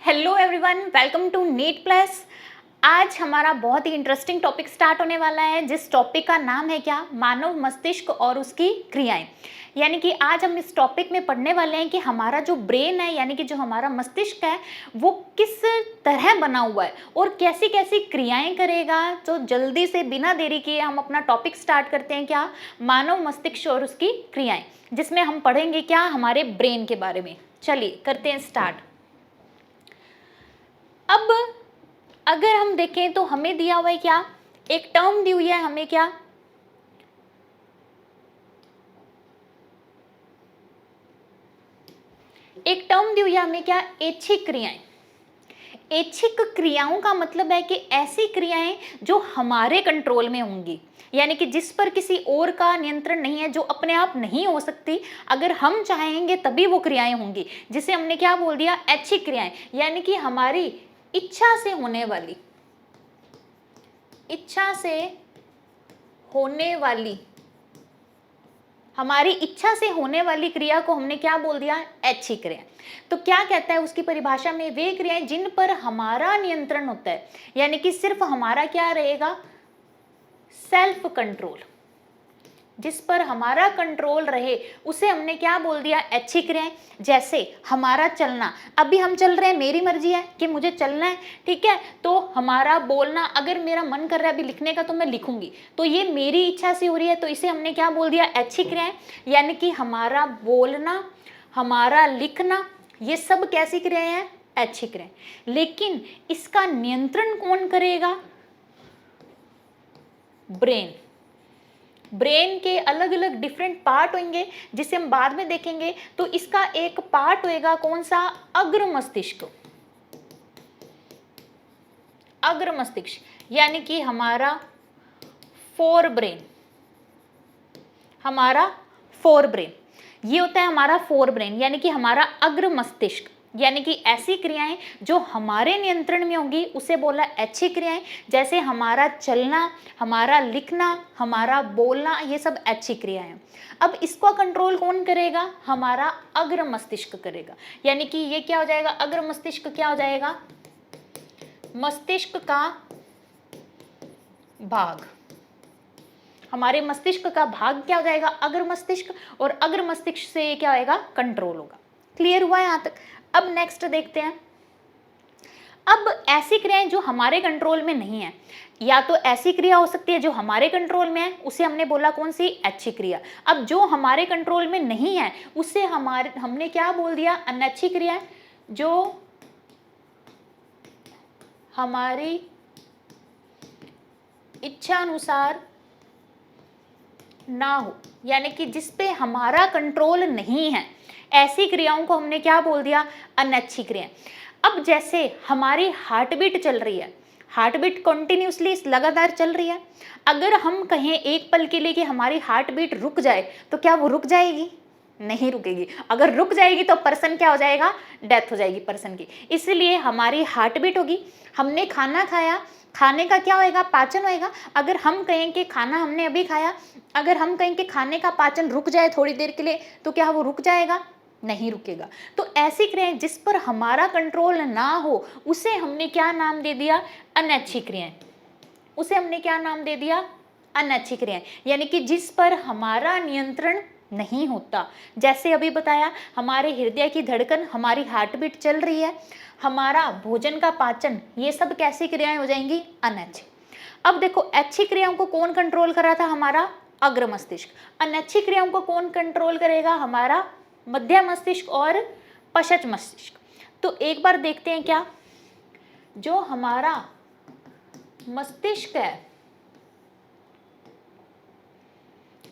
Hello everyone, welcome to NEET plus. आज हमारा बहुत ही इंटरेस्टिंग टॉपिक स्टार्ट होने वाला है, जिस टॉपिक का नाम है क्या, मानव मस्तिष्क और उसकी क्रियाएं। यानी कि आज हम इस टॉपिक में पढ़ने वाले हैं कि हमारा जो ब्रेन है, यानी कि जो हमारा मस्तिष्क है, वो किस तरह बना हुआ है और कैसी कैसी क्रियाएं करेगा। तो जल्दी से बिना देरी किए हम अपना टॉपिक स्टार्ट करते हैं, क्या, मानव मस्तिष्क और उसकी क्रियाएं, जिसमें हम पढ़ेंगे क्या, हमारे ब्रेन के बारे में। चलिए करते हैं स्टार्ट। अब अगर हम देखें तो हमें दिया हुआ है क्या, एक टर्म दी हुई है हमें, क्या, एक टर्म दी हुई है हमें, क्या, ऐच्छिक क्रियाएं। ऐच्छिक क्रियाओं का मतलब है कि ऐसी क्रियाएं जो हमारे कंट्रोल में होंगी, यानी कि जिस पर किसी और का नियंत्रण नहीं है, जो अपने आप नहीं हो सकती, अगर हम चाहेंगे तभी वो क्रियाएं होंगी, जिसे हमने क्या बोल दिया, ऐच्छिक क्रियाएं। यानी कि हमारी इच्छा से होने वाली, इच्छा से होने वाली, हमारी इच्छा से होने वाली क्रिया को हमने क्या बोल दिया, ऐच्छिक क्रिया। तो क्या कहता है उसकी परिभाषा में, वे क्रियाएं जिन पर हमारा नियंत्रण होता है, यानी कि सिर्फ हमारा क्या रहेगा, सेल्फ कंट्रोल, जिस पर हमारा कंट्रोल रहे, उसे हमने क्या बोल दिया, ऐच्छिक क्रियाएं। जैसे हमारा चलना, अभी हम चल रहे हैं, मेरी मर्जी है कि मुझे चलना है, ठीक है, तो हमारा बोलना, अगर मेरा मन कर रहा है अभी लिखने का तो मैं लिखूंगी, तो ये मेरी इच्छा से हो रही है, तो इसे हमने क्या बोल दिया, ऐच्छिक क्रियाएं। यानी कि हमारा बोलना, हमारा लिखना, ये सब कैसी क्रियाएं हैं, ऐच्छिक क्रियाएं। लेकिन इसका नियंत्रण कौन करेगा, ब्रेन। ब्रेन के अलग अलग डिफरेंट पार्ट होंगे, जिसे हम बाद में देखेंगे। तो इसका एक पार्ट होएगा कौन सा, अग्र मस्तिष्क। अग्र मस्तिष्क यानी कि हमारा फोर ब्रेन, हमारा फोर ब्रेन, ये होता है हमारा फोर ब्रेन, यानी कि हमारा अग्र मस्तिष्क। यानी कि ऐसी क्रियाएं जो हमारे नियंत्रण में होंगी उसे बोला ऐच्छिक क्रियाएं। जैसे हमारा चलना, हमारा लिखना, हमारा बोलना, ये सब ऐच्छिक क्रियाएं हैं। अब इसको कंट्रोल कौन करेगा, हमारा अग्र मस्तिष्क करेगा। यानी कि ये क्या हो जाएगा, अग्र मस्तिष्क क्या हो जाएगा, मस्तिष्क का भाग। हमारे मस्तिष्क का भाग क्या हो जाएगा, अग्र मस्तिष्क, और अग्र मस्तिष्क से क्या होगा, कंट्रोल होगा। क्लियर हुआ है यहां तक। अब नेक्स्ट देखते हैं। अब ऐसी क्रियाएं जो हमारे कंट्रोल में नहीं है, या तो ऐसी क्रिया हो सकती है जो हमारे कंट्रोल में है, उसे हमने बोला कौन सी, ऐच्छिक क्रिया। अब जो हमारे कंट्रोल में नहीं है उसे हमने क्या बोल दिया, अनैच्छिक क्रिया। जो हमारी इच्छा अनुसार ना हो, यानी कि जिस पे हमारा कंट्रोल नहीं है, ऐसी क्रियाओं को हमने क्या बोल दिया, अनैच्छिक क्रिया। अब जैसे हमारी हार्ट बीट चल रही है, हार्ट बीट कंटिन्यूसली लगातार चल रही है, अगर हम कहें एक पल के लिए कि हमारी हार्ट बीट रुक जाए, तो क्या वो रुक जाएगी, नहीं रुकेगी। अगर रुक जाएगी तो पर्सन क्या हो जाएगा, डेथ हो जाएगी पर्सन की। इसलिए हमारी हार्ट बीट होगी। हमने खाना खाया, खाने का क्या होएगा, पाचन होएगा। अगर हम कहें कि खाना हमने अभी खाया, अगर हम कहें कि खाने का पाचन रुक जाए थोड़ी देर के लिए, तो क्या वो रुक जाएगा, नहीं रुकेगा। तो ऐसी क्रियाएं जिस पर हमारा कंट्रोल ना हो, उसे हमने क्या नाम दे दिया, अनैच्छिक क्रियाएं। उसे हमने क्या नाम दे दिया, अनैच्छिक क्रियाएं। यानी कि जिस पर हमारा नियंत्रण नहीं होता। जैसे अभी बताया, हमारे हृदय की धड़कन, हमारी हार्ट बीट चल रही है, हमारा भोजन का पाचन, ये सब कैसी क्रियाएं हो जाएंगी, अनैच्छिक। अब देखो, ऐच्छिक क्रियाओं को कौन कंट्रोल कर रहा था, हमारा अग्र मस्तिष्क। अनैच्छिक क्रियाओं को कौन कंट्रोल करेगा, हमारा मध्य मस्तिष्क और पश्च मस्तिष्क। तो एक बार देखते हैं, क्या, जो हमारा मस्तिष्क है,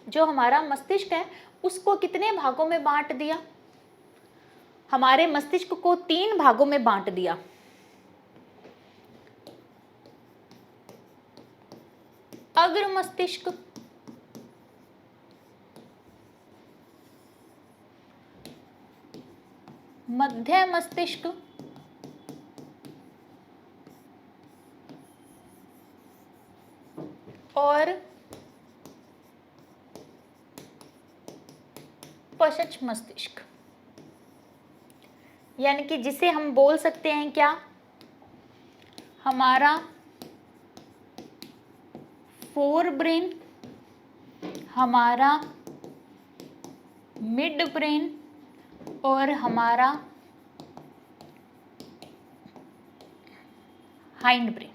जो हमारा मस्तिष्क है, उसको कितने भागों में बांट दिया, हमारे मस्तिष्क को 3 भागों में बांट दिया। अग्र मस्तिष्क, मध्य मस्तिष्क और पश्च मस्तिष्क। यानी कि जिसे हम बोल सकते हैं क्या, हमारा फोर ब्रेन, हमारा मिड ब्रेन और हमारा हाइंड ब्रेन।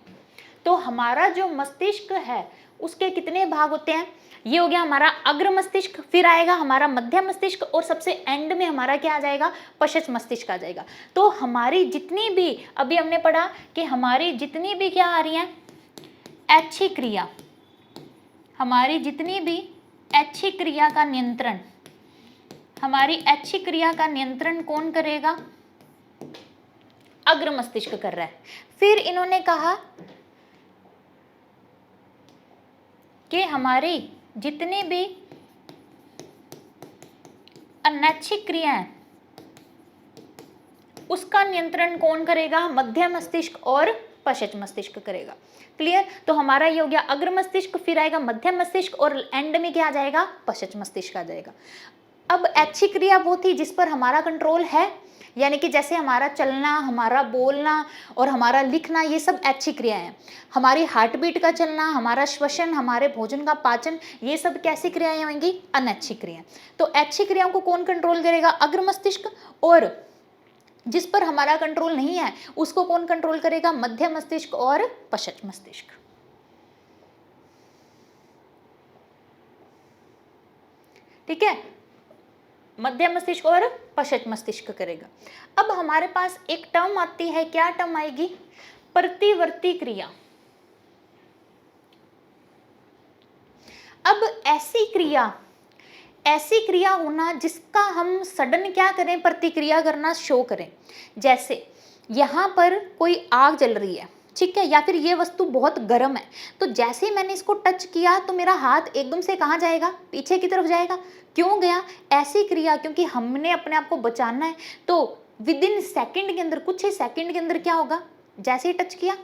तो हमारा जो मस्तिष्क है उसके कितने भाग होते हैं, ये हो गया हमारा अग्र मस्तिष्क, फिर आएगा हमारा मध्य मस्तिष्क और सबसे एंड में हमारा क्या आ जाएगा, पश्च मस्तिष्क आ जाएगा। तो हमारी जितनी भी, अभी हमने पढ़ा कि हमारी जितनी भी क्या आ रही है, ऐच्छिक क्रिया, हमारी जितनी भी ऐच्छिक क्रिया का नियंत्रण, हमारी ऐच्छिक क्रिया का नियंत्रण कौन करेगा, अग्र मस्तिष्क कर रहा है। फिर इन्होंने कहा कि हमारी जितनी भी अनैच्छिक क्रियाएं उसका नियंत्रण कौन करेगा, मध्य मस्तिष्क और पश्च मस्तिष्क करेगा। क्लियर। तो हमारा ये हो गया अग्र मस्तिष्क, फिर आएगा मध्य मस्तिष्क और एंड में क्या आ जाएगा, पश्च मस्तिष्क आ जाएगा। अब ऐच्छिक क्रिया वो थी जिस पर हमारा कंट्रोल है, यानी कि जैसे हमारा चलना, हमारा बोलना और हमारा लिखना, ये सब ऐच्छिक क्रियाएं हैं। हमारी हार्ट बीट का चलना, हमारा श्वसन, हमारे भोजन का पाचन, ये सब कैसी क्रियाएं होंगी, अनैच्छिक क्रियाएं। तो ऐच्छिक क्रियाओं को कौन कंट्रोल करेगा, अग्र मस्तिष्क, और जिस पर हमारा कंट्रोल नहीं है उसको कौन कंट्रोल करेगा, मध्य मस्तिष्क और पश्च मस्तिष्क। ठीक है, मध्य मस्तिष्क और पश्च मस्तिष्क करेगा। अब हमारे पास एक टर्म आती है, क्या टर्म आएगी, प्रतिवर्ती क्रिया। अब ऐसी क्रिया होना जिसका हम सडन क्या करें, प्रतिक्रिया करना शो करें। जैसे यहाँ पर कोई आग जल रही है, ठीक है, या फिर ये वस्तु बहुत गर्म है, तो जैसे ही मैंने इसको टच किया तो मेरा हाथ एकदम से कहाँ जाएगा, पीछे की तरफ जाएगा। क्यों गया, ऐसी क्रिया, क्योंकि हमने अपने आप को बचाना है। तो विद इन सेकेंड के अंदर, कुछ ही सेकेंड के अंदर क्या होगा, जैसे ही टच किया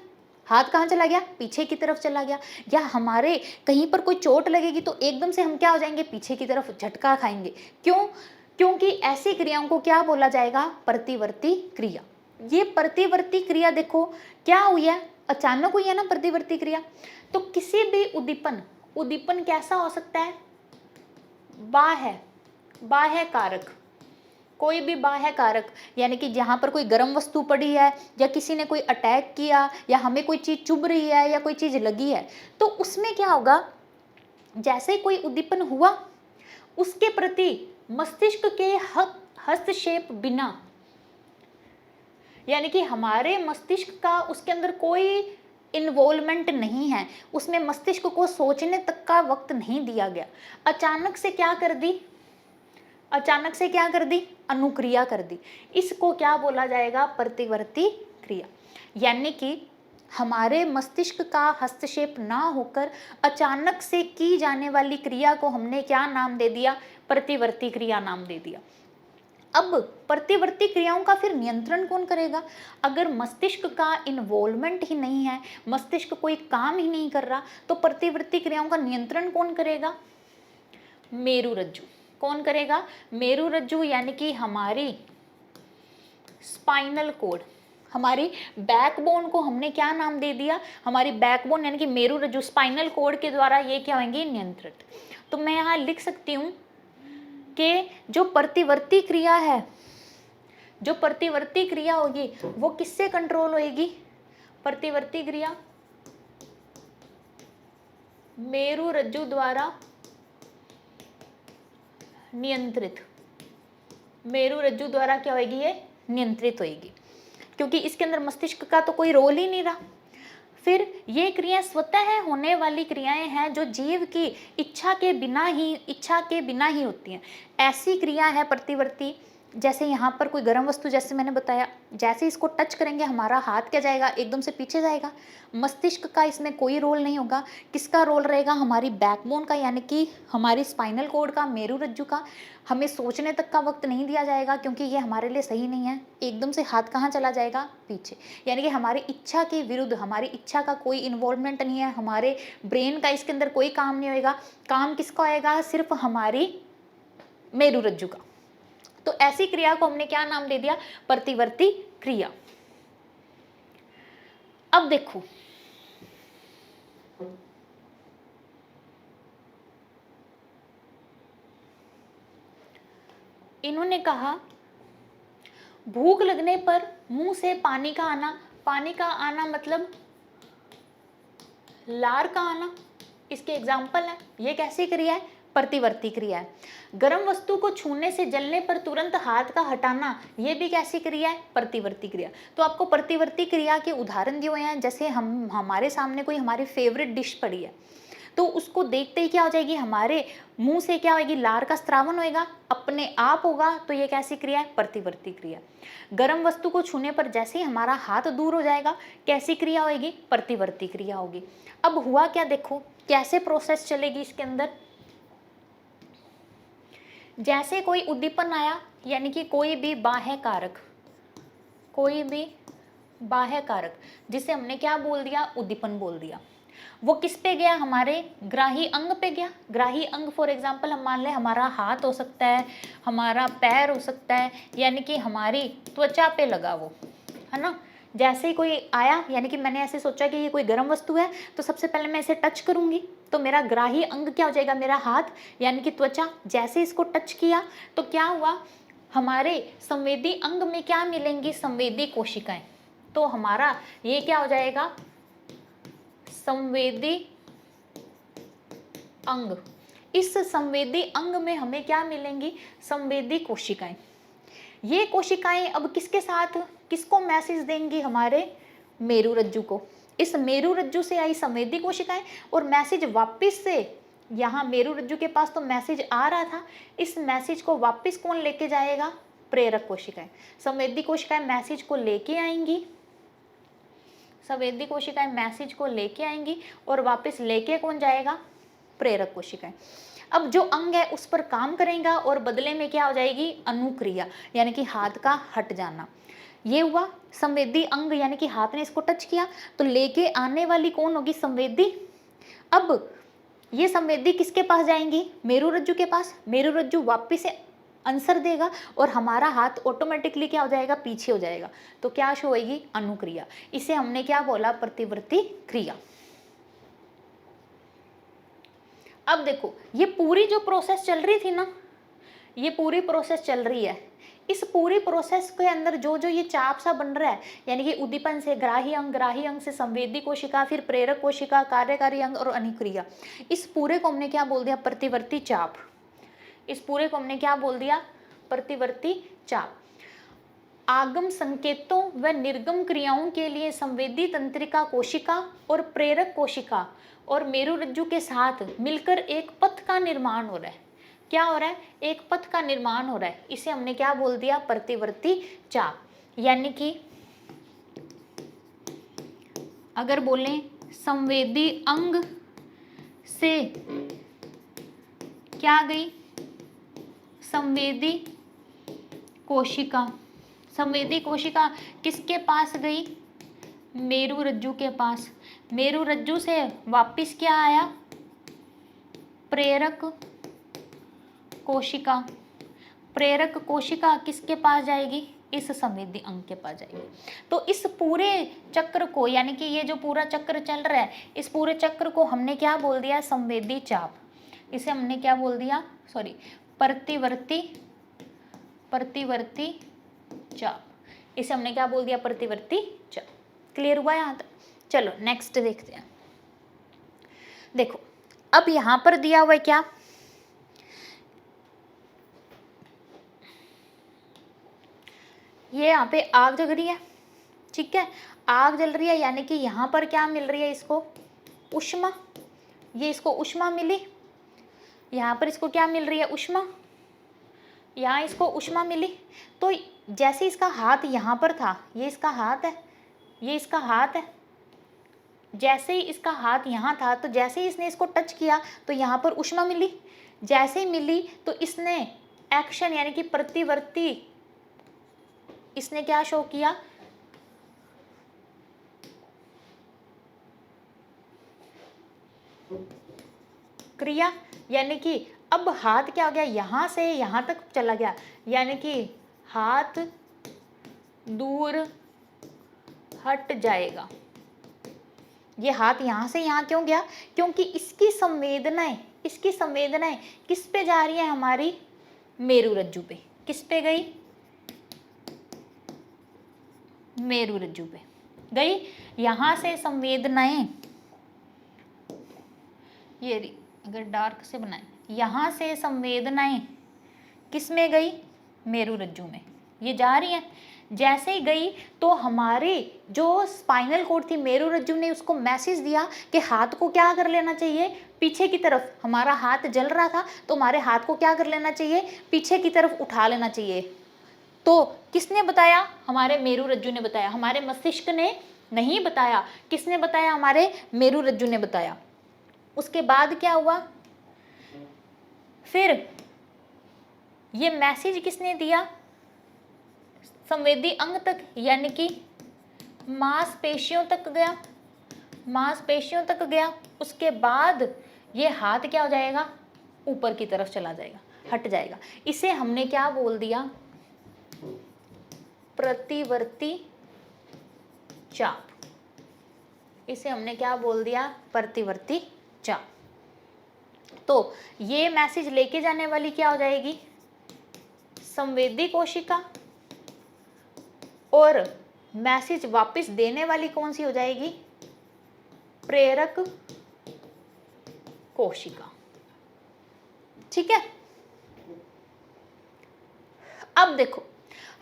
हाथ कहाँ चला गया, पीछे की तरफ चला गया। या हमारे कहीं पर कोई चोट लगेगी तो एकदम से हम क्या हो जाएंगे, पीछे की तरफ झटका खाएंगे। क्यों, क्योंकि ऐसी क्रियाओं को क्या बोला जाएगा, प्रतिवर्ती क्रिया। ये प्रतिवर्ती क्रिया देखो क्या हुई है, अचानक हुई है ना प्रतिवर्ती क्रिया। तो किसी भी उद्दीपन कैसा हो सकता है, बाह्य कारक, कोई भी बाह्य कारक, यानी कि जहाँ पर कोई गर्म वस्तु पड़ी है या किसी ने कोई अटैक किया या हमें कोई चीज़ चुभ रही है या कोई चीज़ लगी है, तो उसमें क्या होगा, जैसे ही कोई उद्दीपन हुआ उसके प्रति मस्तिष्क के हस्तक्षेप बिना, यानी कि हमारे मस्तिष्क का उसके अंदर कोई इन्वॉल्वमेंट नहीं है, उसमें मस्तिष्क को सोचने तक का वक्त नहीं दिया गया, अचानक से क्या कर दी, अनुक्रिया कर दी। इसको क्या बोला जाएगा, प्रतिवर्ती क्रिया। यानी कि हमारे मस्तिष्क का हस्तक्षेप ना होकर अचानक से की जाने वाली क्रिया को हमने क्या नाम दे दिया, प्रतिवर्ती क्रिया नाम दे दिया। अब प्रतिवर्ती क्रियाओं का फिर नियंत्रण कौन करेगा, अगर मस्तिष्क का इन्वॉल्वमेंट ही नहीं है, मस्तिष्क कोई काम ही नहीं कर रहा, तो प्रतिवर्ती क्रियाओं का नियंत्रण कौन करेगा, मेरुरज्जु। कौन करेगा, मेरुरज्जु, यानी कि हमारी स्पाइनल कोड, हमारी बैकबोन को हमने क्या नाम दे दिया, हमारी बैकबोन यानी कि मेरुरज्जु, स्पाइनल कोड के द्वारा ये क्या होंगी, नियंत्रित। तो मैं यहाँ लिख सकती हूँ कि जो प्रतिवर्ती क्रिया है, जो प्रतिवर्ती क्रिया होगी वो किससे कंट्रोल होगी, प्रतिवर्ती क्रिया मेरुरज्जु द्वारा नियंत्रित, मेरुरज्जु द्वारा क्या होगी, ये नियंत्रित होगी, क्योंकि इसके अंदर मस्तिष्क का तो कोई रोल ही नहीं रहा। फिर ये क्रियाएं स्वतः होने वाली क्रियाएं हैं जो जीव की इच्छा के बिना ही होती हैं। ऐसी क्रिया है प्रतिवर्ती, जैसे यहाँ पर कोई गर्म वस्तु, जैसे मैंने बताया, जैसे इसको टच करेंगे हमारा हाथ क्या जाएगा, एकदम से पीछे जाएगा। मस्तिष्क का इसमें कोई रोल नहीं होगा। किसका रोल रहेगा, हमारी बैकबोन का, यानी कि हमारी स्पाइनल कोड का, मेरुरज्जु का। हमें सोचने तक का वक्त नहीं दिया जाएगा क्योंकि ये हमारे लिए सही नहीं है। एकदम से हाथ कहाँ चला जाएगा, पीछे, यानी कि हमारी इच्छा के विरुद्ध, हमारी इच्छा का कोई इन्वॉल्वमेंट नहीं है, हमारे ब्रेन का इसके अंदर कोई काम नहीं होएगा। काम किसका होएगा, सिर्फ हमारी मेरुरज्जु का। तो ऐसी क्रिया को हमने क्या नाम दे दिया? प्रतिवर्ती क्रिया। अब देखो, इन्होंने कहा भूख लगने पर मुंह से पानी का आना। पानी का आना मतलब लार का आना, इसके एग्जाम्पल है। ये कैसी क्रिया है? प्रतिवर्ती क्रिया है। गर्म वस्तु को छूने से जलने पर तुरंत हाथ का हटाना, ये भी कैसी क्रिया है? प्रतिवर्ती क्रिया। तो आपको प्रतिवर्ती क्रिया के उदाहरण दिए हुए हैं। जैसे हमारे सामने कोई हमारी फेवरेट डिश पड़ी है, तो उसको देखते ही क्या हो जाएगी? हमारे मुंह से क्या होगी? लार का स्त्रावन होएगा, अपने आप होगा। तो ये कैसी क्रिया है? प्रतिवर्ती क्रिया। गर्म वस्तु को छूने पर जैसे ही हमारा हाथ दूर हो जाएगा, कैसी क्रिया होगी? प्रतिवर्ती क्रिया होगी। अब हुआ क्या, देखो कैसे प्रोसेस चलेगी इसके अंदर। जैसे कोई उद्दीपन आया, यानी कि कोई भी बाह्य कारक, कोई भी बाह्य कारक जिसे हमने क्या बोल दिया? उद्दीपन बोल दिया। वो किस पे गया? हमारे ग्राही अंग पे गया। ग्राही अंग फॉर एग्जाम्पल हम मान लें हमारा हाथ हो सकता है, हमारा पैर हो सकता है, यानी कि हमारी त्वचा पे लगा वो, है ना। जैसे ही कोई आया, यानी कि मैंने ऐसे सोचा कि ये कोई गर्म वस्तु है, तो सबसे पहले मैं इसे टच करूंगी, तो मेरा ग्राही अंग क्या हो जाएगा? मेरा हाथ, यानी कि त्वचा। जैसे इसको टच किया तो क्या हुआ? हमारे संवेदी अंग में क्या मिलेंगी? संवेदी कोशिकाएं। तो हमारा ये क्या हो जाएगा? संवेदी अंग। इस संवेदी अंग में हमें क्या मिलेंगी? संवेदी कोशिकाएं। ये कोशिकाएं अब किसके साथ, किसको मैसेज देंगी? हमारे मेरुरज्जु को। इस मेरुरज्जु से आई संवेदी कोशिकाएं और मैसेज वापस से यहाँ मेरुरज्जु के पास तो मैसेज आ रहा था, इस मैसेज को वापस कौन लेके जाएगा? प्रेरक कोशिकाएं। संवेदी कोशिकाएं मैसेज को लेके आएंगी, संवेदी कोशिकाएं मैसेज को लेके आएंगी और वापस लेके कौन जाएगा? प्रेरक कोशिकाएं। अब जो अंग है उस पर काम करेगा और बदले में क्या हो जाएगी? अनुक्रिया, यानी कि हाथ का हट जाना। ये हुआ संवेदी अंग, यानी कि हाथ ने इसको टच किया तो लेके आने वाली कौन होगी? संवेदी। अब ये संवेदी किसके पास जाएंगी? मेरुरज्जु के पास। मेरुरज्जु वापस से आंसर देगा और हमारा हाथ ऑटोमेटिकली क्या हो जाएगा? पीछे हो जाएगा। तो क्या शो होगी? अनुक्रिया। इसे हमने क्या बोला? प्रतिवर्ती क्रिया। अब देखो, ये पूरी जो प्रोसेस चल रही थी ना, ये पूरी प्रोसेस चल रही है। इस पूरी प्रोसेस के अंदर जो जो ये चाप सा बन रहा है, यानी कि उद्दीपन से ग्राही अंग से संवेदी कोशिका, फिर प्रेरक कोशिका, कार्यकारी अंग और अनुक्रिया, इस पूरे को हमने क्या बोल दिया? प्रतिवर्ती चाप। इस पूरे को हमने क्या बोल दिया? प्रतिवर्ती चाप। आगम संकेतों व निर्गम क्रियाओं के लिए संवेदी तंत्रिका कोशिका और प्रेरक कोशिका और मेरुरज्जु के साथ मिलकर एक पथ का निर्माण हो रहा है। क्या हो रहा है? एक पथ का निर्माण हो रहा है। इसे हमने क्या बोल दिया? प्रतिवर्ती चाप। यानी कि अगर बोलें संवेदी अंग से क्या गई? संवेदी कोशिका। संवेदी कोशिका किसके पास गई? मेरुरज्जु के पास। मेरुरज्जु से वापस क्या आया? प्रेरक कोशिका। प्रेरक कोशिका किसके पास जाएगी? इस संवेदी अंग के पास जाएगी। तो इस पूरे चक्र को, यानी कि ये जो पूरा चक्र चल रहा है, इस पूरे चक्र को हमने क्या बोल दिया? संवेदी चाप। इसे हमने क्या बोल दिया? प्रतिवर्ती चाप। इसे हमने क्या बोल दिया? प्रतिवर्ती चाप। क्लियर हुआ यहाँ तक? चलो नेक्स्ट देखते हैं। देखो, अब यहां पर दिया हुआ है क्या? ये यहाँ पे आग जल रही है, ठीक है। आग जल रही है, यानी कि यहाँ पर क्या मिल रही है इसको? ऊष्मा। ये इसको ऊष्मा मिली, यहाँ पर इसको क्या मिल रही है? ऊष्मा। यहाँ इसको ऊष्मा मिली। तो जैसे इसका हाथ यहाँ पर था, ये इसका हाथ है, ये इसका हाथ है। जैसे ही इसका हाथ यहाँ था, तो जैसे ही इसने इसको टच किया तो यहाँ पर ऊष्मा मिली। जैसे ही मिली तो इसने एक्शन, यानी कि प्रतिवर्ती, इसने क्या शो किया? क्रिया, यानी कि अब हाथ क्या हो गया, यहाँ से यहाँ तक चला गया, यानी कि हाथ दूर हट जाएगा। ये हाथ यहाँ से यहाँ क्यों गया, क्योंकि इसकी संवेदनाएं किस पे जा रही है, हमारी मेरु रज्जु पे। किस पे गई, मेरु रज्जु पे गई। यहाँ से संवेदनाएं, ये अगर डार्क से बनाए, यहाँ से संवेदनाएं किस में गई, मेरु रज्जु में, ये जा रही हैं। जैसे ही गई तो हमारे जो स्पाइनल कॉर्ड थी, मेरु रज्जु ने उसको मैसेज दिया कि हाथ को क्या कर लेना चाहिए, पीछे की तरफ। हमारा हाथ जल रहा था तो हमारे हाथ को क्या कर लेना चाहिए, पीछे की तरफ उठा लेना चाहिए। तो किसने बताया, हमारे मेरु रज्जु ने बताया, हमारे मस्तिष्क ने नहीं बताया। किसने बताया, हमारे मेरु रज्जु ने बताया। उसके बाद क्या हुआ, फिर ये मैसेज किसने दिया, संवेदी अंग तक, यानी कि मांसपेशियों तक गया, मांसपेशियों तक गया। उसके बाद ये हाथ क्या हो जाएगा, ऊपर की तरफ चला जाएगा, हट जाएगा। इसे हमने क्या बोल दिया, प्रतिवर्ती चाप। इसे हमने क्या बोल दिया, प्रतिवर्ती चाप। तो ये मैसेज लेके जाने वाली क्या हो जाएगी, संवेदी कोशिका, और मैसेज वापस देने वाली कौन सी हो जाएगी, प्रेरक कोशिका। ठीक है। अब देखो,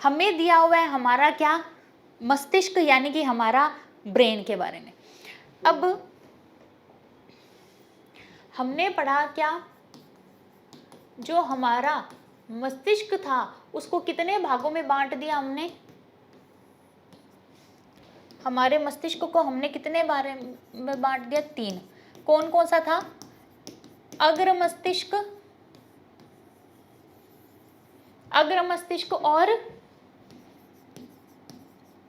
हमें दिया हुआ है हमारा क्या, मस्तिष्क, यानी कि हमारा ब्रेन के बारे में। अब हमने पढ़ा क्या, जो हमारा मस्तिष्क था उसको कितने भागों में बांट दिया हमने, हमारे मस्तिष्क को हमने कितने बारे में बांट दिया, 3। कौन कौन सा था, अग्र मस्तिष्क, अग्र मस्तिष्क और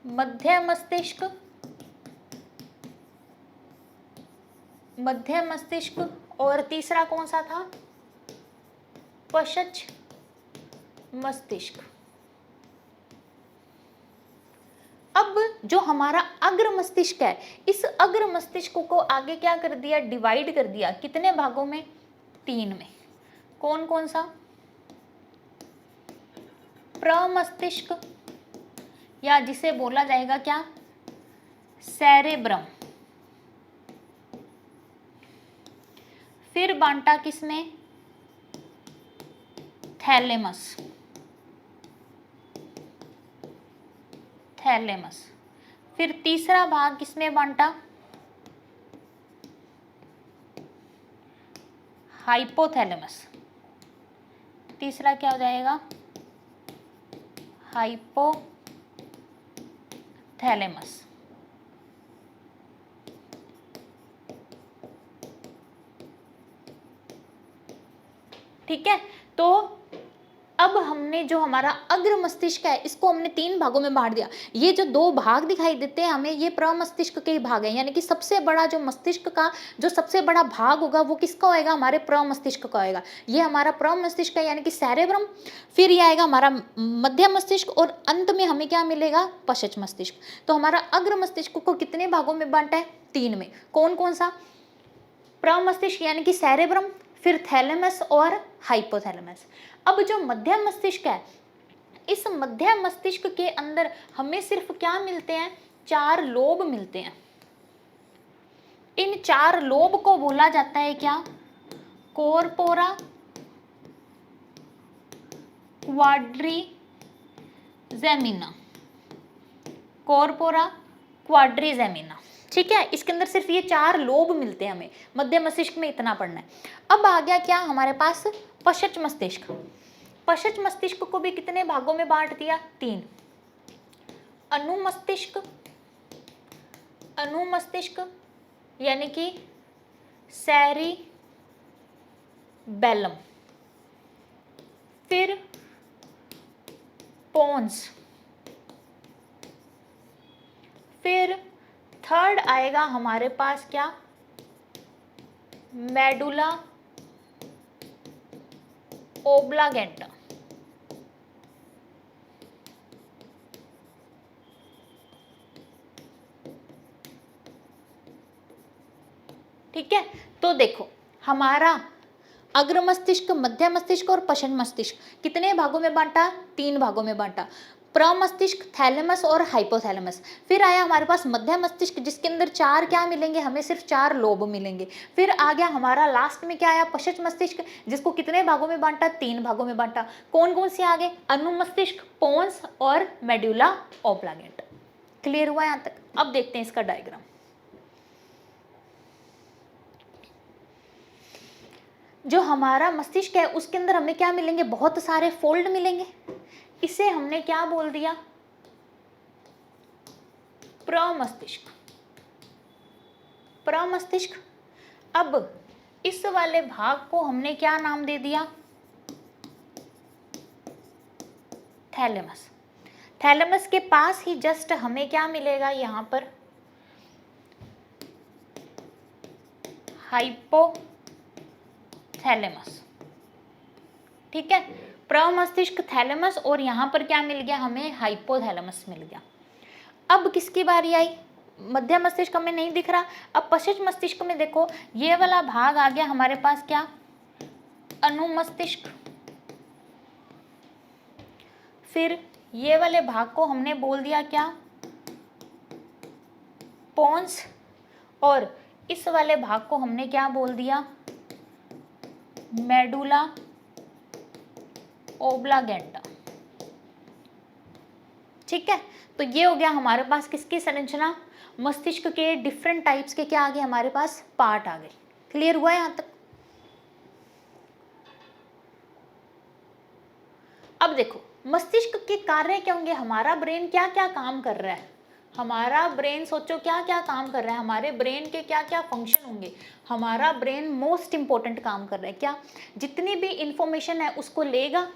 मध्य मस्तिष्क, मध्य मस्तिष्क, और तीसरा कौन सा था, पश्च मस्तिष्क। अब जो हमारा अग्र मस्तिष्क है, इस अग्र मस्तिष्क को आगे क्या कर दिया, डिवाइड कर दिया, कितने भागों में, 3 में। कौन कौन सा, प्रमस्तिष्क, या जिसे बोला जाएगा क्या, सेरेब्रम। फिर बांटा किसने, थैलेमस, थैलेमस। फिर तीसरा भाग किसमें बांटा, हाइपोथैलेमस। तीसरा क्या हो जाएगा, हाइपोथैलेमस। ठीक है। तो अब हमने जो हमारा अग्र मस्तिष्क है इसको हमने 3 भागों में बांट दिया। ये जो 2 भाग दिखाई देते हैं हमें, ये प्रमस्तिष्क के ही भाग हैं, यानी कि सबसे बड़ा जो मस्तिष्क का जो सबसे बड़ा भाग होगा वो किसका होएगा, हमारे प्रमस्तिष्क का होएगा। ये हमारा प्रमस्तिष्क है, यानी कि सेरेब्रम। फिर ये आएगा हमारा मध्य मस्तिष्क, और अंत में हमें क्या मिलेगा, पश्च मस्तिष्क। तो हमारा अग्र मस्तिष्क को कितने भागों में बांटा है, 3 में। कौन कौन सा, प्रमस्तिष्क यानी कि सेरेब्रम, फिर थैलेमस और हाइपोथैलेमस। अब जो मध्य मस्तिष्क है, इस मध्य मस्तिष्क के अंदर हमें सिर्फ क्या मिलते हैं, 4 लोब मिलते हैं। इन 4 लोब को बोला जाता है क्या, कोरपोरा क्वाड्रिजेमिना, कोरपोरा क्वाड्रिजेमिना। ठीक है। इसके अंदर सिर्फ ये 4 लोब मिलते हैं हमें, मध्य मस्तिष्क में इतना पढ़ना है। अब आ गया क्या हमारे पास, पश्च मस्तिष्क। पश्च मस्तिष्क को भी कितने भागों में बांट दिया, 3। अनुमस्तिष्क, अनुमस्तिष्क यानी कि सेरिबेलम, फिर पोन्स, फिर थर्ड आएगा हमारे पास क्या, मेडुला ओब्लागेंटा। ठीक है, तो देखो हमारा अग्र मस्तिष्क, मध्य मस्तिष्क और पश्च मस्तिष्क कितने भागों में बांटा? 3 भागों में बांटा। प्रमस्तिष्क, थैलेमस और हाइपोथैलेमस। फिर आया हमारे पास मध्य मस्तिष्क जिसके अंदर 4 क्या मिलेंगे? हमें सिर्फ 4 लोब मिलेंगे। फिर आ गया हमारा लास्ट में क्या आया? पश्च मस्तिष्क जिसको कितने भागों में बांटा? 3 भागों में बांटा। कौन कौन से आगे? अनुमस्तिष्क, पोन्स और मेडुला ऑब्लांगेटा। क्लियर हुआ यहाँ तक? अब देखते हैं इसका डायग्राम। जो हमारा मस्तिष्क है उसके अंदर हमें क्या मिलेंगे? बहुत सारे फोल्ड मिलेंगे। इसे हमने क्या बोल दिया? प्रमस्तिष्क। प्रमस्तिष्क। अब इस वाले भाग को हमने क्या नाम दे दिया? थैलेमस। थैलेमस के पास ही जस्ट हमें क्या मिलेगा? यहाँ पर हाइपोथैलेमस। ठीक है, प्रमस्तिष्क, थैलेमस और यहाँ पर क्या मिल गया हमें? हाइपोथैलेमस मिल गया। अब किसकी बारी आई? मध्य मस्तिष्क में नहीं दिख रहा। अब पश्च मस्तिष्क में देखो, ये वाला भाग आ गया हमारे पास क्या? अनुमस्तिष्क। फिर ये वाले भाग को हमने बोल दिया क्या? पोन्स। और इस वाले भाग को हमने क्या बोल दिया? मेडुला ओब्लागेंटा। ठीक है, तो ये हो गया हमारे पास किसकी संरचना? मस्तिष्क के डिफरेंट टाइप्स के क्या आ गए हमारे पास? पार्ट आ गए। क्लियर हुआ यहां तक? अब देखो मस्तिष्क के कार्य क्या होंगे? हमारा ब्रेन क्या क्या काम कर रहा है? हमारा ब्रेन सोचो क्या क्या काम कर रहा है? हमारे ब्रेन के क्या क्या फंक्शन होंगे? हमारा ब्रेन मोस्ट इंपॉर्टेंट काम कर रहा है क्या? जितनी भी इंफॉर्मेशन है उसको लेगा,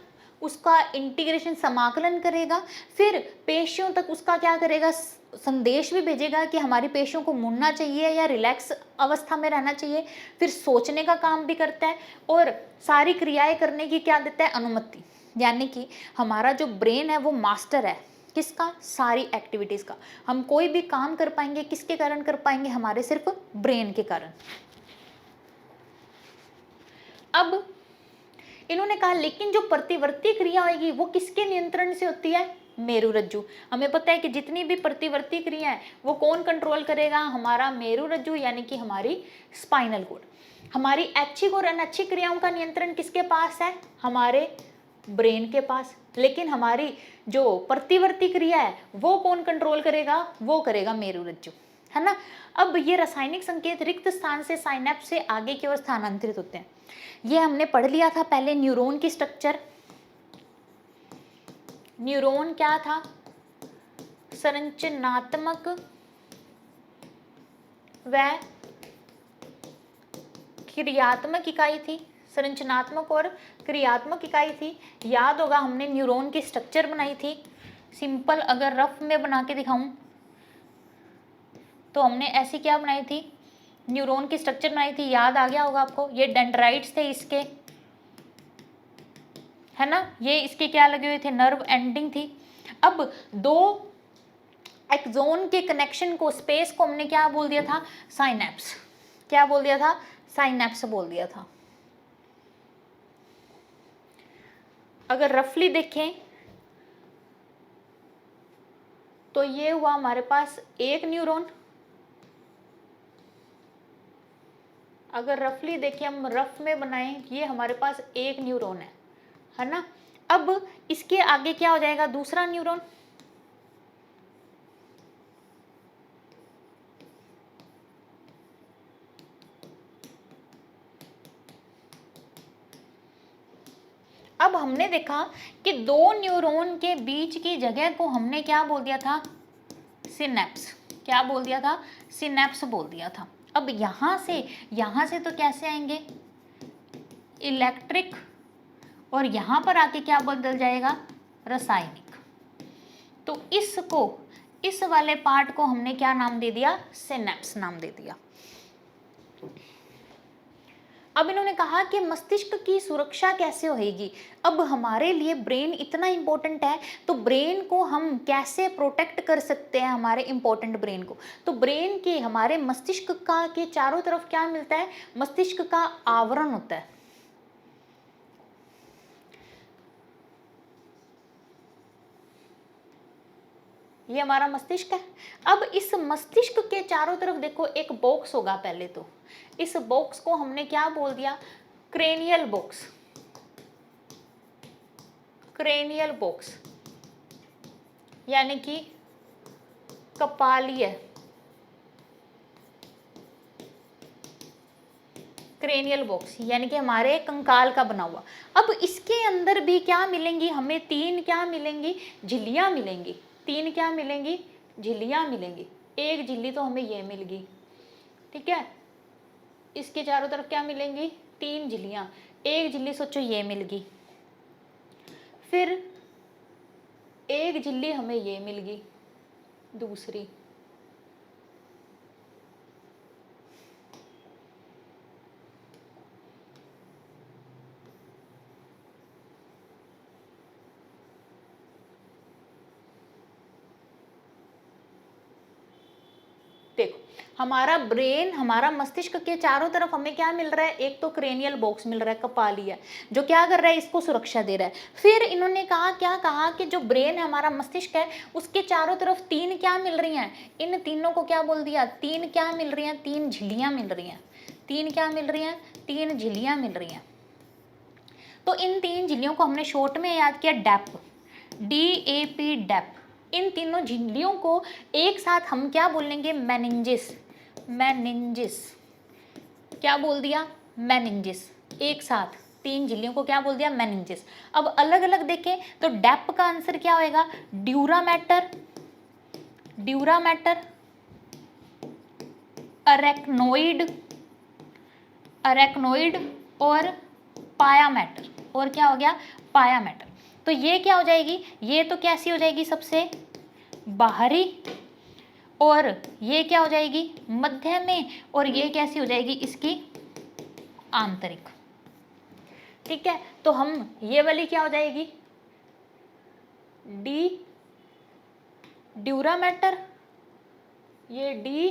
उसका इंटीग्रेशन, समाकलन करेगा, फिर पेशियों तक उसका क्या करेगा? संदेश भी भेजेगा कि हमारी पेशियों को मुड़ना चाहिए या रिलैक्स अवस्था में रहना चाहिए। फिर सोचने का काम भी करता है और सारी क्रियाएं करने की क्या देता है? अनुमति। यानी कि हमारा जो ब्रेन है वो मास्टर है किसका? सारी एक्टिविटीज का। हम कोई भी काम कर पाएंगे किसके कारण कर पाएंगे? हमारे सिर्फ ब्रेन के कारण। अब इन्होंने कहा लेकिन जो प्रतिवर्ती क्रिया होगी वो किसके नियंत्रण से होती है? मेरुरज्जु। हमें पता है कि जितनी भी प्रतिवर्ती क्रिया है वो कौन कंट्रोल करेगा? हमारा मेरुरज्जु, यानी कि हमारी स्पाइनल कॉर्ड। हमारी ऐच्छिक और अनैच्छिक क्रियाओं का नियंत्रण किसके पास है? हमारे ब्रेन के पास। लेकिन हमारी जो प्रतिवर्ती क्रिया है वो कौन कंट्रोल करेगा? वो करेगा मेरुरज्जु, है ना। अब ये रासायनिक संकेत रिक्त स्थान से साइनेप्स से आगे की ओर स्थानांतरित होते हैं। ये हमने पढ़ लिया था पहले न्यूरॉन की स्ट्रक्चर। न्यूरॉन क्या था? संरचनात्मक व क्रियात्मक इकाई थी। संरचनात्मक और क्रियात्मक इकाई थी। याद होगा हमने न्यूरॉन की स्ट्रक्चर बनाई थी। सिंपल अगर रफ में बना के दिखाऊं तो हमने ऐसी क्या बनाई थी? न्यूरॉन की स्ट्रक्चर बनाई थी। याद आ गया होगा आपको। ये डेंड्राइट्स थे इसके, है ना। ये इसके क्या लगे हुए थे? नर्व एंडिंग थी। अब दो एक्सोन के कनेक्शन को, स्पेस को हमने क्या बोल दिया था? साइनेप्स। क्या बोल दिया था? साइनेप्स बोल दिया था। अगर रफली देखें तो ये हुआ हमारे पास एक न्यूरॉन। अगर रफली देखें, हम रफ में बनाएं, ये हमारे पास एक न्यूरॉन है ना। अब इसके आगे क्या हो जाएगा? दूसरा न्यूरॉन। अब हमने देखा कि दो न्यूरॉन के बीच की जगह को हमने क्या बोल दिया था? सिनेप्स। क्या बोल दिया था? सिनेप्स बोल दिया था। अब यहाँ से तो कैसे आएंगे? इलेक्ट्रिक। और यहाँ पर आके क्या बदल जाएगा? रासायनिक। तो इसको, इस वाले पार्ट को हमने क्या नाम दे दिया? सिनेप्स नाम दे दिया। अब इन्होंने कहा कि मस्तिष्क की सुरक्षा कैसे होगी। अब हमारे लिए ब्रेन इतना इंपॉर्टेंट है, तो ब्रेन को हम कैसे प्रोटेक्ट कर सकते हैं, हमारे इंपॉर्टेंट ब्रेन को। तो ब्रेन के हमारे मस्तिष्क का के चारों तरफ क्या मिलता है, मस्तिष्क का आवरण होता है। ये हमारा मस्तिष्क है। अब इस मस्तिष्क के चारों तरफ देखो एक बॉक्स होगा। पहले तो इस बॉक्स को हमने क्या बोल दिया, क्रेनियल बॉक्स। क्रेनियल बॉक्स यानी कि कपालीय, क्रेनियल बॉक्स यानी कि हमारे कंकाल का बना हुआ। अब इसके अंदर भी क्या मिलेंगी हमें, तीन क्या मिलेंगी, झिल्लियां मिलेंगी। तीन क्या मिलेंगी, झिल्लियां मिलेंगी। एक झिल्ली तो हमें ये मिल गई, ठीक है। इसके चारों तरफ क्या मिलेंगी, तीन झिल्लियां। एक झिल्ली सोचो ये मिल गई, फिर एक झिल्ली हमें ये मिल गई, दूसरी, देखो हमारा ब्रेन, हमारा मस्तिष्क के चारों तरफ हमें क्या मिल रहा है, एक तो क्रेनियल बॉक्स मिल रहा है, कपाली है, जो क्या कर रहा है, इसको सुरक्षा दे रहा है। फिर इन्होंने कहा, क्या कहा कि जो ब्रेन है, हमारा मस्तिष्क है, उसके चारों तरफ तीन क्या मिल रही हैं, इन तीनों को क्या बोल दिया, तीन क्या मिल रही हैं, तीन झिल्लियां मिल रही हैं। तीन क्या मिल रही हैं, तीन झिल्लियां मिल रही हैं। तो इन तीन झिल्लियों को हमने शॉर्ट में याद किया डैप, DAP, डैप। इन तीनों झिल्लियों को एक साथ हम क्या बोलेंगे, मेनिंजिस। मेनिंजिस क्या बोल दिया, मेनिंजिस। एक साथ तीन झिल्लियों को क्या बोल दिया, मेनिंजिस। अब अलग अलग देखें तो डैप का आंसर क्या होएगा, dura mater, dura mater, arachnoid, arachnoid और पाया मैटर। और क्या हो गया, पाया मैटर। तो ये क्या हो जाएगी, ये तो कैसी हो जाएगी, सबसे बाहरी, और ये क्या हो जाएगी, मध्य में, और ये कैसी हो जाएगी, इसकी आंतरिक। ठीक है, तो हम ये वाली क्या हो जाएगी, डी, ड्यूरा मैटर, ये डी,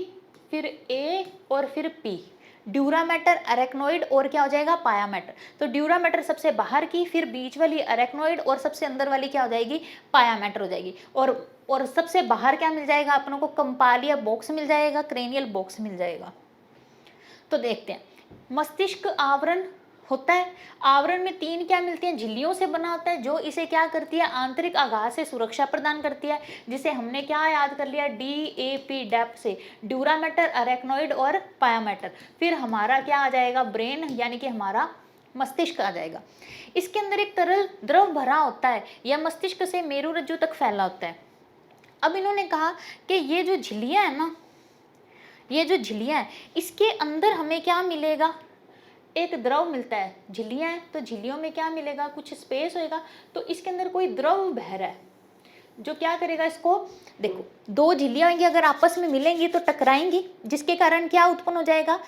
फिर ए और फिर पी। ड्यूरा मैटर, अरेक्नोइड और क्या हो जाएगा, पाया मैटर। तो ड्यूरा मैटर सबसे बाहर की, फिर बीच वाली अरेक्नोइड, और सबसे अंदर वाली क्या हो जाएगी, पाया मैटर हो जाएगी। और सबसे बाहर क्या मिल जाएगा अपनों को, कंपालिया बॉक्स मिल जाएगा, क्रेनियल बॉक्स मिल जाएगा। तो देखते हैं, मस्तिष्क आवरण होता है, आवरण में तीन क्या मिलती हैं, झिल्लियों से बना होता है, जो इसे क्या करती है, आंतरिक आघात से सुरक्षा प्रदान करती है, जिसे हमने क्या याद कर लिया, DAP, डैप से, ड्यूरा मैटर, अरेक्नोइड और पाया मैटर। फिर हमारा क्या आ जाएगा, ब्रेन यानी कि हमारा मस्तिष्क आ जाएगा। इसके अंदर एक तरल द्रव भरा होता है, यह मस्तिष्क से मेरुरज्जु तक फैला होता है। अब इन्होंने कहा कि ये जो झिल्लियां है ना, ये जो झिल्लियां है, इसके अंदर हमें क्या मिलेगा, एक द्रव मिलता है। झिल्लियां हैं तो झिल्लियों में क्या मिलेगा, कुछ स्पेस होएगा, तो इसके अंदर कोई द्रव बह रहा है, जो क्या करेगा, इसको देखो, दो झिल्लियां होंगी, अगर आपस में मिलेंगी तो टकराएंगी, जिसके कारण क्या उत्पन्न हो जाएगा,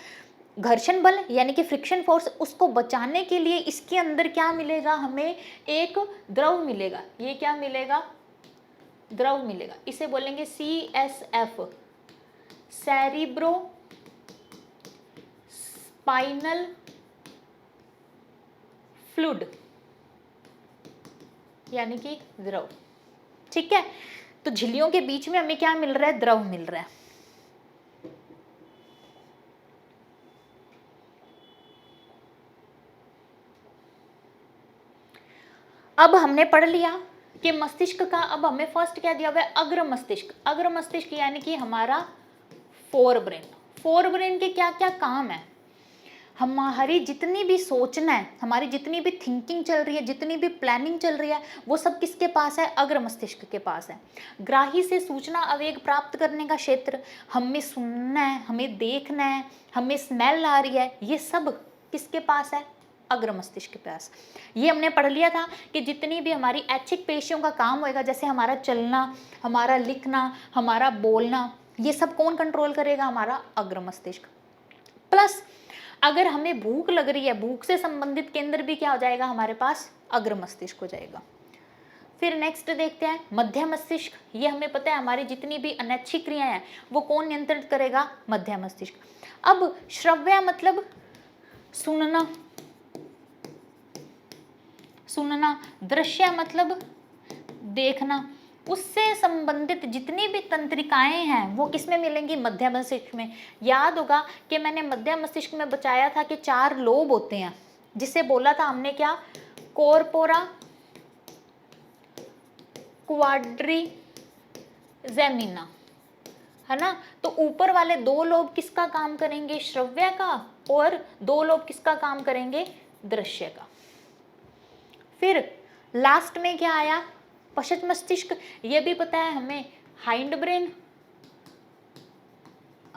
घर्षण बल यानी कि फ्रिक्शन फोर्स। उसको बचाने के लिए इसके अंदर क्या मिलेगा, हमें एक द्रव मिलेगा। ये क्या मिलेगा, द्रव मिलेगा, इसे बोलेंगे CSF, सेरिब्रो स्पाइनल फ्लूइड, यानी कि द्रव। ठीक है, तो झिल्लियों के बीच में हमें क्या मिल रहा है, द्रव मिल रहा है। अब हमने पढ़ लिया कि मस्तिष्क का, अब हमें फर्स्ट क्या दिया हुआ है, अग्र मस्तिष्क। अग्र मस्तिष्क यानी कि हमारा फोर ब्रेन। फोर ब्रेन के क्या क्या काम है, हमारी जितनी भी सोचना है, हमारी जितनी भी थिंकिंग चल रही है, जितनी भी प्लानिंग चल रही है, वो सब किसके पास है, अग्र मस्तिष्क के पास है। ग्राही से सूचना आवेग प्राप्त करने का क्षेत्र, हमें सुनना है, हमें देखना है, हमें स्मेल आ रही है, ये सब किसके पास है, अग्र मस्तिष्क के पास। ये हमने पढ़ लिया था कि जितनी भी हमारी ऐच्छिक पेशियों का काम होएगा, जैसे हमारा चलना, हमारा लिखना, हमारा बोलना, ये सब कौन कंट्रोल करेगा, हमारा अग्र मस्तिष्क। प्लस अगर हमें भूख लग रही है, भूख से संबंधित केंद्र भी क्या हो जाएगा हमारे पास, अग्र मस्तिष्क हो जाएगा। फिर नेक्स्ट देखते हैं मध्य मस्तिष्क। ये हमें पता है हमारी जितनी भी अनैच्छिक क्रियाएं हैं वो कौन नियंत्रित करेगा, मध्य मस्तिष्क। अब श्रव्य मतलब सुनना, सुनना, दृश्य मतलब देखना, उससे संबंधित जितनी भी तंत्रिकाएं हैं वो किसमें मिलेंगी, मध्य मस्तिष्क में। याद होगा कि मैंने मध्य मस्तिष्क में बताया था कि 4 लोब होते हैं, जिसे बोला था हमने क्या, कॉर्पोरा, क्वाड्रिजेमिना, है ना। तो ऊपर वाले 2 लोब किसका काम करेंगे, श्रव्य का, और 2 लोब किसका काम करेंगे, दृश्य का। फिर लास्ट में क्या आया, पश्च मस्तिष्क। ये भी पता है हमें, हाइंड ब्रेन,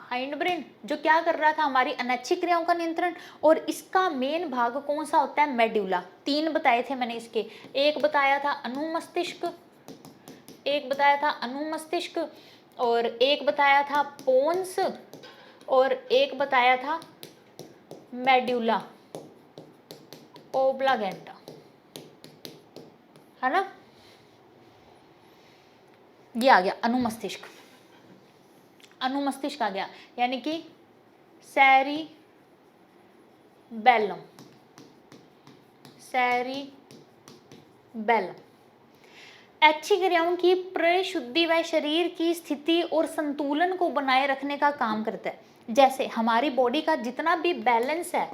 हाइंड ब्रेन जो क्या कर रहा था, हमारी अनैच्छिक क्रियाओं का नियंत्रण। और इसका मेन भाग कौन सा होता है, मेड्यूला। 3 बताए थे मैंने इसके, एक बताया था अनुमस्तिष्क, एक बताया था अनुमस्तिष्क, और एक बताया था पोन्स, और एक बताया था मेड्यूला ओब्लागेंटा, है ना। ये आ गया अनुमस्तिष्क, अनुमस्तिष्क आ गया, यानी कि सेरिबेलम, सेरिबेलम ऐच्छिक क्रियाओं की प्रशुद्धि व शरीर की स्थिति और संतुलन को बनाए रखने का काम करता है। जैसे हमारी बॉडी का जितना भी बैलेंस है,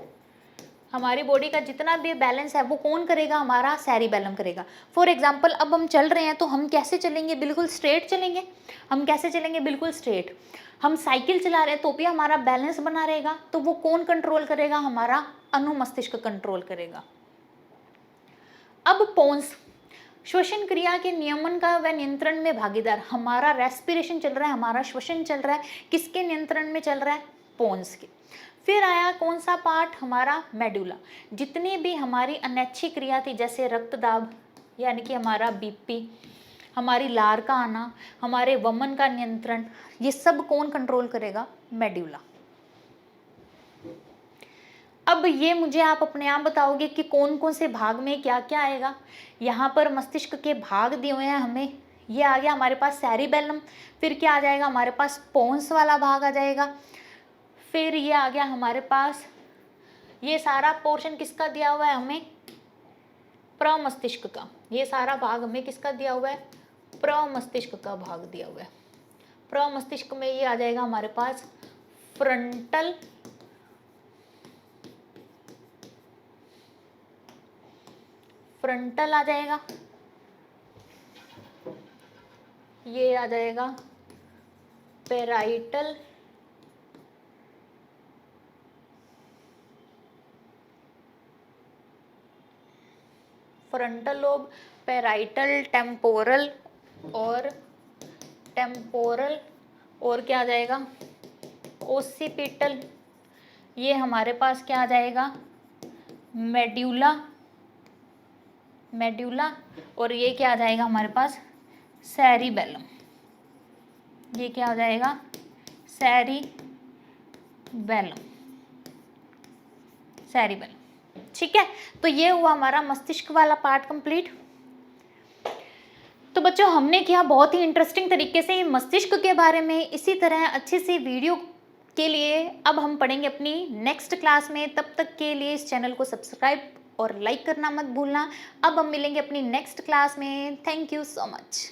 हमारी बॉडी का जितना भी बैलेंस है वो कौन करेगा, हमारा सेरिबेलम करेगा। फॉर एग्जाम्पल अब हम चल रहे हैं तो हम कैसे चलेंगे, बिल्कुल स्ट्रेट चलेंगे। हम कैसे चलेंगे, बिल्कुल स्ट्रेट। हम साइकिल चला रहे हैं तो भी हमारा बैलेंस बना रहेगा, तो वो कौन कंट्रोल करेगा, हमारा अनुमस्तिष्क कंट्रोल करेगा। अब पोन्स, श्वसन क्रिया के नियमन का व नियंत्रण में भागीदार। हमारा रेस्पिरेशन चल रहा है, हमारा श्वसन चल रहा है, किसके नियंत्रण में चल रहा है, पोन्स के। फिर आया कौन सा पार्ट, हमारा मेडुला। जितनी भी हमारी अनैच्छिक क्रिया थी, जैसे रक्तदाब यानी कि हमारा बीपी, हमारी लार का आना, हमारे वमन का नियंत्रण, ये सब कौन कंट्रोल करेगा, मेडुला। अब ये मुझे आप अपने आप बताओगे कि कौन कौन से भाग में क्या क्या आएगा। यहाँ पर मस्तिष्क के भाग दिए हुए हैं हमें, ये आ गया हमारे पास सेरिबेलम। फिर क्या आ जाएगा हमारे पास, पोन्स वाला भाग आ जाएगा। फिर ये आ गया हमारे पास, ये सारा पोर्शन किसका दिया हुआ है हमें, प्रमस्तिष्क का। ये सारा भाग हमें किसका दिया हुआ है, प्रमस्तिष्क का भाग दिया हुआ है। प्रमस्तिष्क में ये आ जाएगा हमारे पास फ्रंटल फ्रंटल आ जाएगा, ये आ जाएगा parietal, frontal lobe, parietal, temporal और क्या आ जाएगा, ओसिपिटल। ये हमारे पास क्या आ जाएगा, मेड्यूला, और ये क्या आ जाएगा हमारे पास, सेरिबेलम। ये क्या हो जाएगा, सेरिबेलम। ठीक है, तो ये हुआ हमारा मस्तिष्क वाला पार्ट कंप्लीट। तो बच्चों हमने किया बहुत ही इंटरेस्टिंग तरीके से मस्तिष्क के बारे में। इसी तरह अच्छी सी वीडियो के लिए अब हम पढ़ेंगे अपनी नेक्स्ट क्लास में। तब तक के लिए इस चैनल को सब्सक्राइब और लाइक करना मत भूलना। अब हम मिलेंगे अपनी नेक्स्ट क्लास में। Thank you so much.